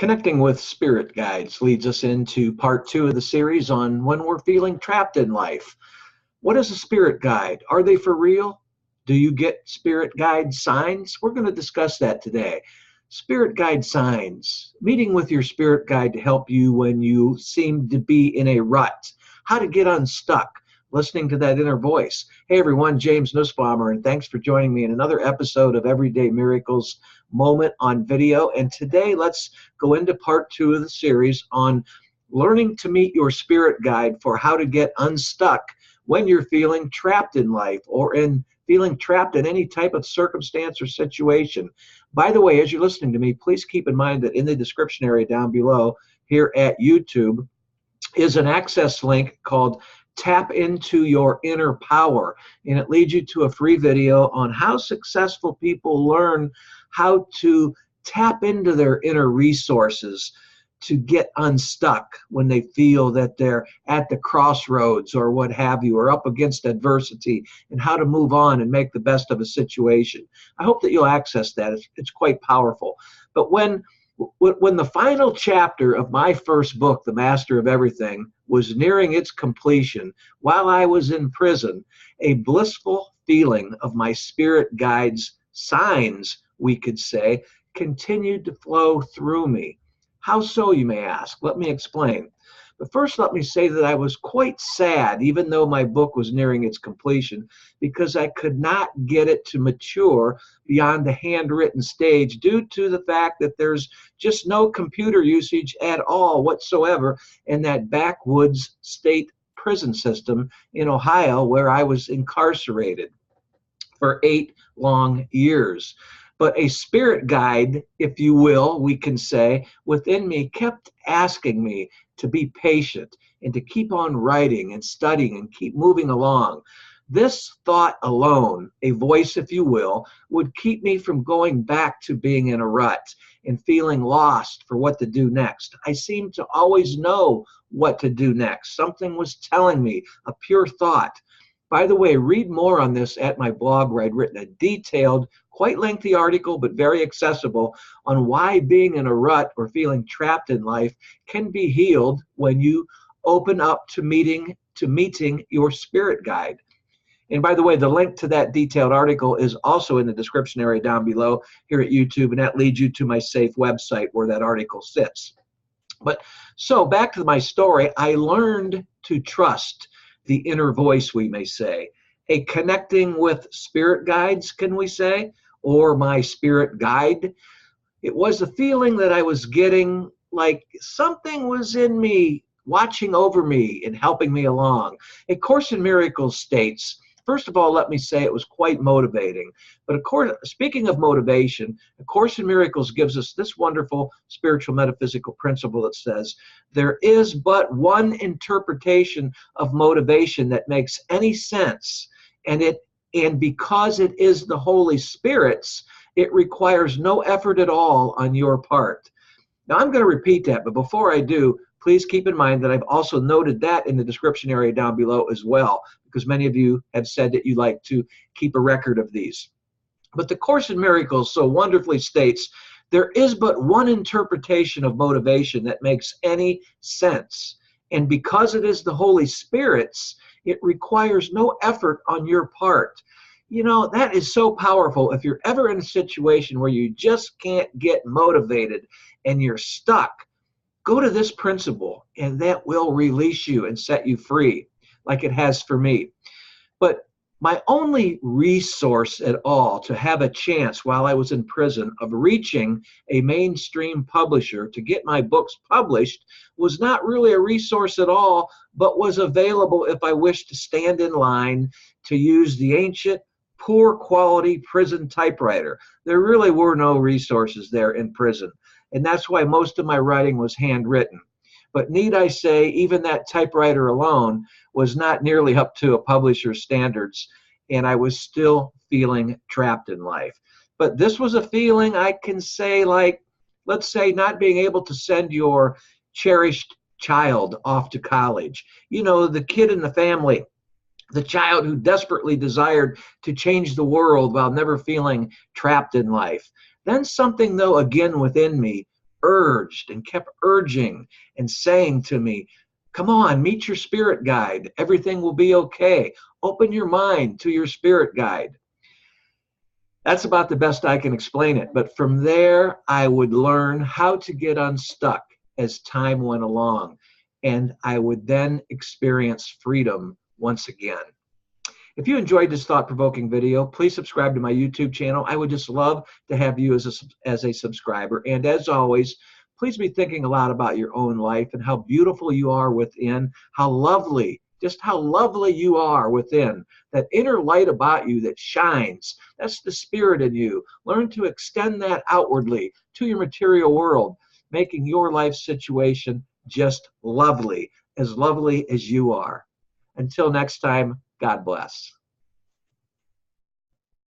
Connecting with spirit guides leads us into part two of the series on when we're feeling trapped in life. What is a spirit guide? Are they for real? Do you get spirit guide signs? We're going to discuss that today. Spirit guide signs, meeting with your spirit guide to help you when you seem to be in a rut, how to get unstuck, listening to that inner voice. Hey everyone, James Nussbaumer, and thanks for joining me in another episode of Everyday Miracles Moment on Video. And today let's go into part two of the series on learning to meet your spirit guide for how to get unstuck when you're feeling trapped in life or in feeling trapped in any type of circumstance or situation. By the way, as you're listening to me, please keep in mind that in the description area down below here at YouTube is an access link called Tap Into Your Inner Power, and it leads you to a free video on how successful people learn how to tap into their inner resources to get unstuck when they feel that they're at the crossroads or what have you, or up against adversity, and how to move on and make the best of a situation. I hope that you'll access that. It's quite powerful. But when the final chapter of my first book, The Master of Everything, was nearing its completion, while I was in prison, a blissful feeling of my spirit guide's signs, we could say, continued to flow through me. How so, you may ask? Let me explain. But first, let me say that I was quite sad, even though my book was nearing its completion, because I could not get it to mature beyond the handwritten stage due to the fact that there's just no computer usage at all whatsoever in that backwoods state prison system in Ohio where I was incarcerated for 8 long years. But a spirit guide, if you will, we can say, within me kept asking me to be patient and to keep on writing and studying and keep moving along. This thought alone, a voice if you will, would keep me from going back to being in a rut and feeling lost for what to do next. I seemed to always know what to do next. Something was telling me, a pure thought. By the way, read more on this at my blog where I'd written a detailed, quite lengthy article, but very accessible, on why being in a rut or feeling trapped in life can be healed when you open up to meeting your spirit guide. And by the way, the link to that detailed article is also in the description area down below here at YouTube, and that leads you to my safe website where that article sits. But so back to my story, I learned to trust the inner voice, we may say, a connecting with spirit guides, can we say, or my spirit guide. It was a feeling that I was getting like something was in me, watching over me and helping me along. A Course in Miracles states, first of all, let me say it was quite motivating. But of course, speaking of motivation, A Course in Miracles gives us this wonderful spiritual metaphysical principle that says, there is but one interpretation of motivation that makes any sense, and because it is the Holy Spirit's, it requires no effort at all on your part. Now, I'm going to repeat that, but before I do, please keep in mind that I've also noted that in the description area down below as well, because many of you have said that you like to keep a record of these. But the Course in Miracles so wonderfully states, there is but one interpretation of motivation that makes any sense. And because it is the Holy Spirit's, it requires no effort on your part. You know, that is so powerful. If you're ever in a situation where you just can't get motivated and you're stuck, go to this principle, and that will release you and set you free, like it has for me. But my only resource at all to have a chance while I was in prison of reaching a mainstream publisher to get my books published was not really a resource at all, but was available if I wished to stand in line to use the ancient, poor quality prison typewriter. There really were no resources there in prison. And that's why most of my writing was handwritten. But need I say, even that typewriter alone was not nearly up to a publisher's standards, and I was still feeling trapped in life. But this was a feeling I can say, like, let's say not being able to send your cherished child off to college. You know, the kid in the family, the child who desperately desired to change the world while never feeling trapped in life. Then something, though, again within me urged and kept urging and saying to me, come on, meet your spirit guide. Everything will be okay. Open your mind to your spirit guide. That's about the best I can explain it. But from there, I would learn how to get unstuck as time went along. And I would then experience freedom once again. If you enjoyed this thought-provoking video, please subscribe to my YouTube channel. I would just love to have you as a subscriber. And as always, please be thinking a lot about your own life and how beautiful you are within, how lovely, just how lovely you are within, that inner light about you that shines. That's the spirit in you. Learn to extend that outwardly to your material world, making your life situation just lovely as you are. Until next time, God bless.